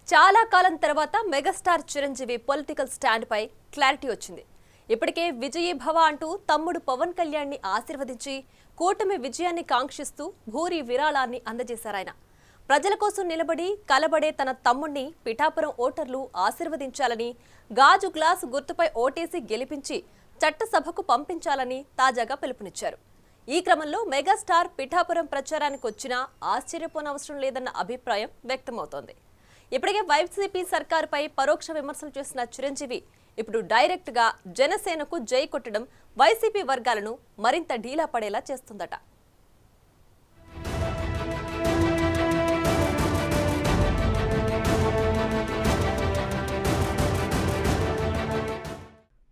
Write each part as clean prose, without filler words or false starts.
చాలా కాలం తర్వాత megastar Chiranjeevi political stand పై clarity వచ్చింది. ఇప్పటికే విజయీభవ అంటూ తమ్ముడు పవన్ కళ్యాణ్ ని ఆశీర్వదించి కూటమి విజయాన్ని కాంక్షిస్తూ భూరి విరాళాన్ని అందజేశారాయన. ప్రజల కోసం నిలబడి కలబడే తన తమ్ముణ్ణి పిఠాపురం ఓటర్లు ఆశీర్వదించాలని, గాజు గ్లాసు గుర్తుపై ఓటేసి గెలిపించి చట్టసభకు పంపించాలని తాజాగా పిలుపునిచ్చారు. ఈ క్రమంలో మెగాస్టార్ పిఠాపురం ప్రచారానికి వచ్చినా ఆశ్చర్యపోనవసరం లేదన్న అభిప్రాయం వ్యక్తమవుతోంది. ఇప్పటికే వైసీపీ సర్కారుపై పరోక్ష విమర్శలు చేసిన చిరంజీవి ఇప్పుడు డైరెక్ట్ గా జనసేనకు జై కొట్టడం వైసీపీ వర్గాలను మరింత ఢీలా పడేలా చేస్తుందట.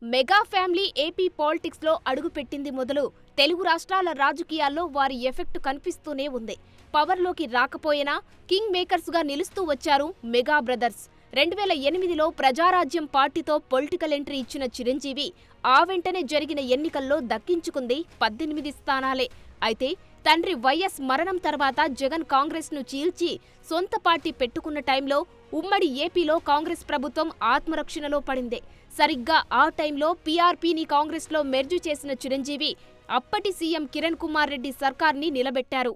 మెగా ఫ్యామిలీ ఏపీ పాలిటిక్స్ లో అడుగుపెట్టింది మొదలు తెలుగు రాష్ట్రాల రాజకీయాల్లో వారి ఎఫెక్ట్ కనిపిస్తూనే ఉంది. పవర్లోకి రాకపోయినా కింగ్ మేకర్స్ గా నిలుస్తూ వచ్చారు మెగా బ్రదర్స్. 2008లో ప్రజారాజ్యం పార్టీతో పొలిటికల్ ఎంట్రీ ఇచ్చిన చిరంజీవి ఆ వెంటనే జరిగిన ఎన్నికల్లో దక్కించుకుంది 18 స్థానాలే. అయితే తండ్రి వైఎస్ మరణం తర్వాత జగన్ కాంగ్రెస్ ను చీల్చి సొంత పార్టీ పెట్టుకున్న టైంలో ఉమ్మడి ఏపీలో కాంగ్రెస్ ప్రభుత్వం ఆత్మరక్షణలో పడిందే. సరిగ్గా ఆ టైంలో పీఆర్పీని కాంగ్రెస్ లో మెర్జ్ చేసిన చిరంజీవి అప్పటి సీఎం కిరణ్ కుమార్ రెడ్డి సర్కార్ని నిలబెట్టారు.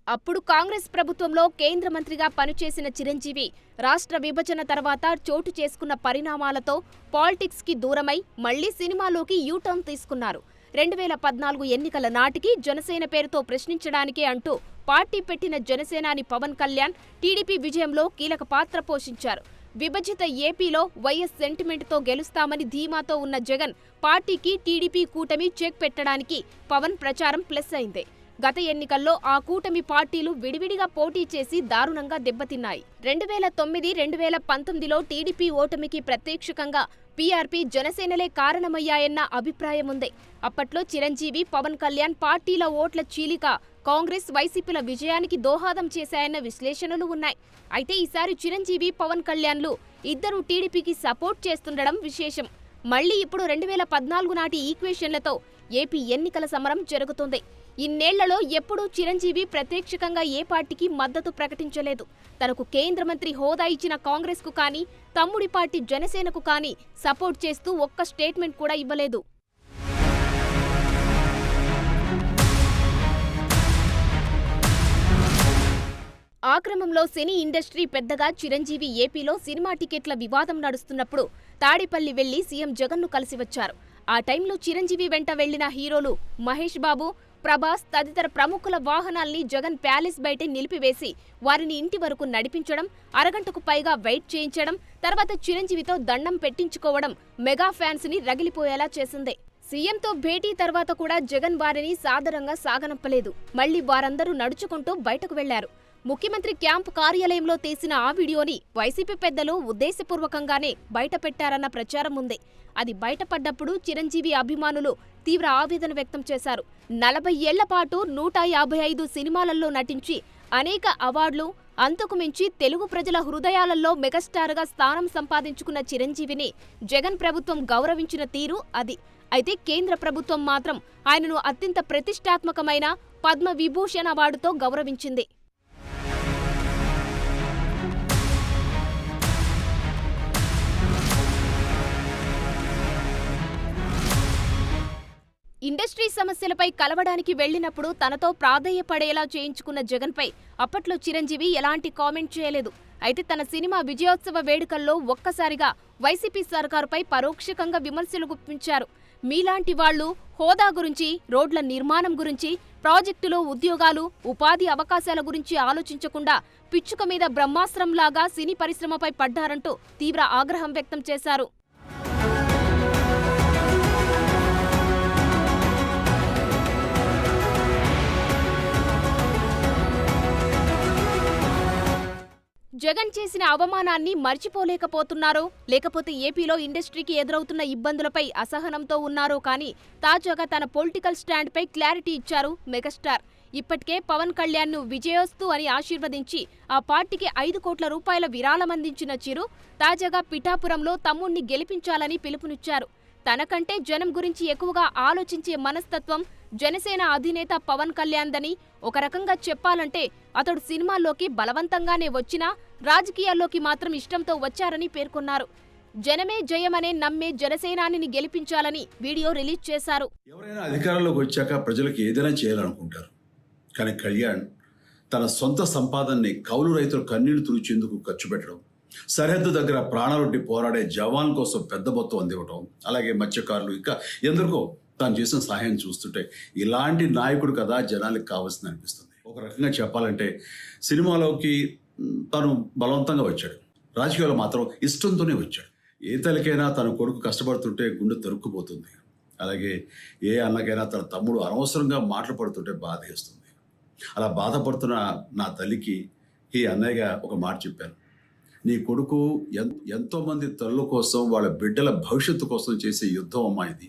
అప్పుడు కాంగ్రెస్ ప్రభుత్వంలో కేంద్ర మంత్రిగా పనిచేసిన చిరంజీవి రాష్ట్ర విభజన తర్వాత చోటు చేసుకున్న పరిణామాలతో పాలిటిక్స్ కి దూరమై మళ్లీ సినిమాలోకి యూటర్న్ తీసుకున్నారు. 2014 ఎన్నికల నాటికి జనసేన పేరుతో ప్రశ్నించడానికే అంటూ పార్టీ పెట్టిన జనసేనాని పవన్ కళ్యాణ్ టీడీపీ విజయంలో కీలక పాత్ర పోషించారు. విభజిత ఏపీలో వైఎస్ సెంటిమెంట్తో గెలుస్తామని ధీమాతో ఉన్న జగన్ పార్టీకి టీడీపీ కూటమి చెక్ పెట్టడానికి పవన్ ప్రచారం ప్లస్ అయింది. గత ఎన్నికల్లో ఆ కూటమి పార్టీలు విడివిడిగా పోటీ చేసి దారుణంగా దెబ్బతిన్నాయి. 2009-2019లో టీడీపీ ఓటమికి ప్రత్యక్షంగా పీఆర్పీ జనసేనలే కారణమయ్యాయన్న అభిప్రాయం ఉంది. అప్పట్లో చిరంజీవి పవన్ కళ్యాణ్ పార్టీల ఓట్ల చీలిక కాంగ్రెస్ వైసీపీల విజయానికి దోహదం చేశాయన్న విశ్లేషణలు ఉన్నాయి. అయితే ఈసారి చిరంజీవి పవన్ కళ్యాణ్లు ఇద్దరూ టీడీపీకి సపోర్ట్ చేస్తుండడం విశేషం. మళ్లీ ఇప్పుడు 2014 నాటి ఈక్వేషన్లతో ఏపీ ఎన్నికల సమరం జరుగుతోంది. ఇన్నేళ్లలో ఎప్పుడూ చిరంజీవి ప్రత్యక్షంగా ఏ పార్టీకి మద్దతు ప్రకటించలేదు. తనకు కేంద్ర మంత్రి హోదా ఇచ్చిన కాంగ్రెస్ కు కానీ, తమ్ముడి పార్టీ జనసేనకు కానీ సపోర్ట్ చేస్తూ ఒక్క స్టేట్మెంట్ కూడా ఇవ్వలేదు. ఆ క్రమంలో సినీ ఇండస్ట్రీ పెద్దగా చిరంజీవి ఏపీలో సినిమా టికెట్ల వివాదం నడుస్తున్నప్పుడు తాడేపల్లి వెళ్లి సీఎం జగన్ను కలిసి వచ్చారు. ఆ టైంలో చిరంజీవి వెంట వెళ్లిన హీరోలు మహేష్ బాబు, ప్రభాస్ తదితర ప్రముఖుల వాహనాల్ని జగన్ ప్యాలెస్ బయటే నిలిపివేసి వారిని ఇంటి వరకు నడిపించడం, అరగంటకు పైగా వెయిట్ చేయించడం, తర్వాత చిరంజీవితో దండం పెట్టించుకోవడం మెగా ఫ్యాన్స్ ని రగిలిపోయేలా చేసింది. సీఎంతో భేటీ తర్వాత కూడా జగన్ వారిని సాదరంగా సాగనంపలేదు. మళ్లీ వారందరూ నడుచుకుంటూ బయటకు వెళ్లారు. ముఖ్యమంత్రి క్యాంపు కార్యాలయంలో తీసిన ఆ వీడియోని వైసీపీ పెద్దలు ఉద్దేశపూర్వకంగానే బయటపెట్టారన్న ప్రచారం ఉంది. అది బయటపడ్డప్పుడు చిరంజీవి అభిమానులు తీవ్ర ఆవేదన వ్యక్తం చేశారు. 40 ఏళ్ల పాటు 155 సినిమాలలో నటించి అనేక అవార్డులు, అంతకు మించి తెలుగు ప్రజల హృదయాలలో మెగాస్టార్గా స్థానం సంపాదించుకున్న చిరంజీవిని జగన్ ప్రభుత్వం గౌరవించిన తీరు అది. అయితే కేంద్ర ప్రభుత్వం మాత్రం ఆయనను అత్యంత ప్రతిష్టాత్మకమైన పద్మ విభూషణ్ అవార్డుతో గౌరవించింది. ఇండస్ట్రీ సమస్యలపై కలవడానికి వెళ్లినప్పుడు తనతో ప్రాధేయపడేలా చేయించుకున్న జగన్పై అప్పట్లో చిరంజీవి ఎలాంటి కామెంట్ చేయలేదు. అయితే తన సినిమా విజయోత్సవ వేడుకల్లో ఒక్కసారిగా వైసీపీ సర్కారుపై పరోక్షంగా విమర్శలు గుప్పించారు. మీలాంటి వాళ్లు హోదా గురించి, రోడ్ల నిర్మాణం గురించి, ప్రాజెక్టులో ఉద్యోగాలు, ఉపాధి అవకాశాల గురించి ఆలోచించకుండా పిచ్చుక మీద బ్రహ్మాస్త్రంలాగా సినీ పరిశ్రమపై పడ్డారంటూ తీవ్ర ఆగ్రహం వ్యక్తం చేశారు. జగన్ చేసిన అవమానాన్ని మర్చిపోలేకపోతున్నారో, లేకపోతే ఏపీలో ఇండస్ట్రీకి ఎదురవుతున్న ఇబ్బందులపై అసహనంతో ఉన్నారో కానీ తాజాగా తన పొలిటికల్ స్టాండ్ పై క్లారిటీ ఇచ్చారు మెగాస్టార్. ఇప్పటికే పవన్ కళ్యాణ్ను విజయోస్తు అని ఆశీర్వదించి ఆ పార్టీకి 5 కోట్ల రూపాయల విరాళమందించిన చిరు తాజాగా పిఠాపురంలో తమ్ముణ్ణి గెలిపించాలని పిలుపునిచ్చారు. తనకంటే జనం గురించి ఎక్కువగా ఆలోచించే మనస్తత్వం జనసేన అధినేత పవన్ కళ్యాణ్దని, ఒక రకంగా చెప్పాలంటే అతడు సినిమాల్లోకి బలవంతంగానే వచ్చినా రాజకీయాల్లోకి మాత్రం ఇష్టంతో వచ్చారని పేర్కొన్నారు. జనమే జయమనే నమ్మే జనసేనానిని గెలిపించాలని వీడియో రిలీజ్ చేశారు. ఎవరైనా అధికారంలోకి వచ్చాక ప్రజలకు ఏదైనా చేయాలనుకుంటారు. కానీ కళ్యాణ్ తన సొంత సంపాదనని కౌలు రైతుల కన్నీళ్లు తుడిచేందుకు ఖర్చు పెట్టడం, సరిహద్దు దగ్గర ప్రాణాలొడ్డి పోరాడే జవాన్ కోసం పెద్ద మొత్తం అందివ్వటం, అలాగే మత్స్యకారులు ఇంకా ఎందరికో తాను చేసిన సహాయం చూస్తుంటే ఇలాంటి నాయకుడు కదా జనానికి కావాల్సింది అనిపిస్తుంది. ఒక రకంగా చెప్పాలంటే సినిమాలోకి తను బలవంతంగా వచ్చాడు, రాజకీయాల్లో మాత్రం ఇష్టంతోనే వచ్చాడు. ఏ తల్లికైనా తన కొడుకు కష్టపడుతుంటే గుండె తరుక్కుపోతుంది. అలాగే ఏ అన్నకైనా తన తమ్ముడు అనవసరంగా మాటలు పడుతుంటే బాధ వేస్తుంది. అలా బాధపడుతున్న నా తల్లికి ఈ అన్నయ్యగా ఒక మాట చెప్పాను. నీ కొడుకు ఎంతోమంది తల్లుల కోసం, వాళ్ళ బిడ్డల భవిష్యత్తు కోసం చేసే యుద్ధం అమ్మా ఇది.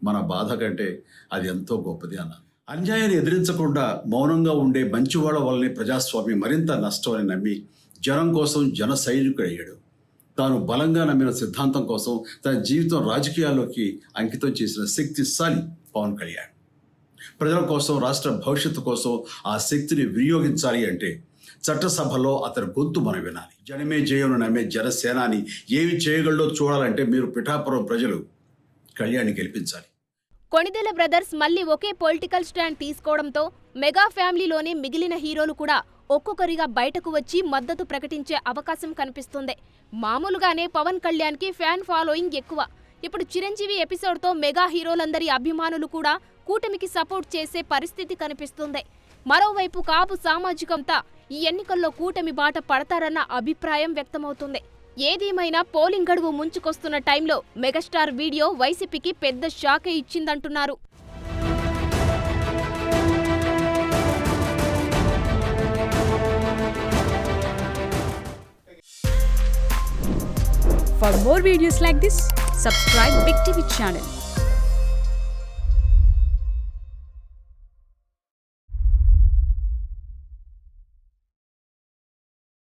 మన బాధ కంటే అది ఎంతో గొప్పది అన్నాను. అన్యాయాన్ని ఎదిరించకుండా మౌనంగా ఉండే మంచివాళ్ళ వల్లనే ప్రజాస్వామ్యం మరింత నష్టం అని నమ్మి జనం కోసం జన సైనికుడు అయ్యాడు. తాను బలంగా నమ్మిన సిద్ధాంతం కోసం తన జీవితం రాజకీయాల్లోకి అంకితం చేసిన శక్తిశాలి పవన్ కళ్యాణ్. ప్రజల కోసం, రాష్ట్ర భవిష్యత్తు కోసం ఆ శక్తిని వినియోగించాలి అంటే చట్టసభలో అతని గొంతు మనం వినాలి. జనమే జయను నమ్మే జనసేనాని ఏమి చేయగలడో చూడాలంటే మీరు పిఠాపురం ప్రజలు కళ్యాణ్ని గెలిపించాలి. కొణిదెల బ్రదర్స్ మళ్లీ ఒకే పొలిటికల్ స్టాండ్ తీసుకోవడంతో మెగా ఫ్యామిలీలోని మిగిలిన హీరోలు కూడా ఒక్కొక్కరిగా బయటకు వచ్చి మద్దతు ప్రకటించే అవకాశం కనిపిస్తుంది. మామూలుగానే పవన్ కళ్యాణ్కి ఫ్యాన్ ఫాలోయింగ్ ఎక్కువ. ఇప్పుడు చిరంజీవి ఎపిసోడ్తో మెగా హీరోలందరి అభిమానులు కూడా కూటమికి సపోర్ట్ చేసే పరిస్థితి కనిపిస్తుంది. మరోవైపు కాపు సామాజికంతా ఈ ఎన్నికల్లో కూటమి బాట పడతారన్న అభిప్రాయం వ్యక్తమవుతుంది. ఏదేమైనా పోలింగ్ గడువు ముంచుకొస్తున్న టైంలో మెగాస్టార్ వీడియో వైసీపీకి పెద్ద షాకే ఇచ్చిందంటున్నారు. For more videos like this, subscribe Big TV channel.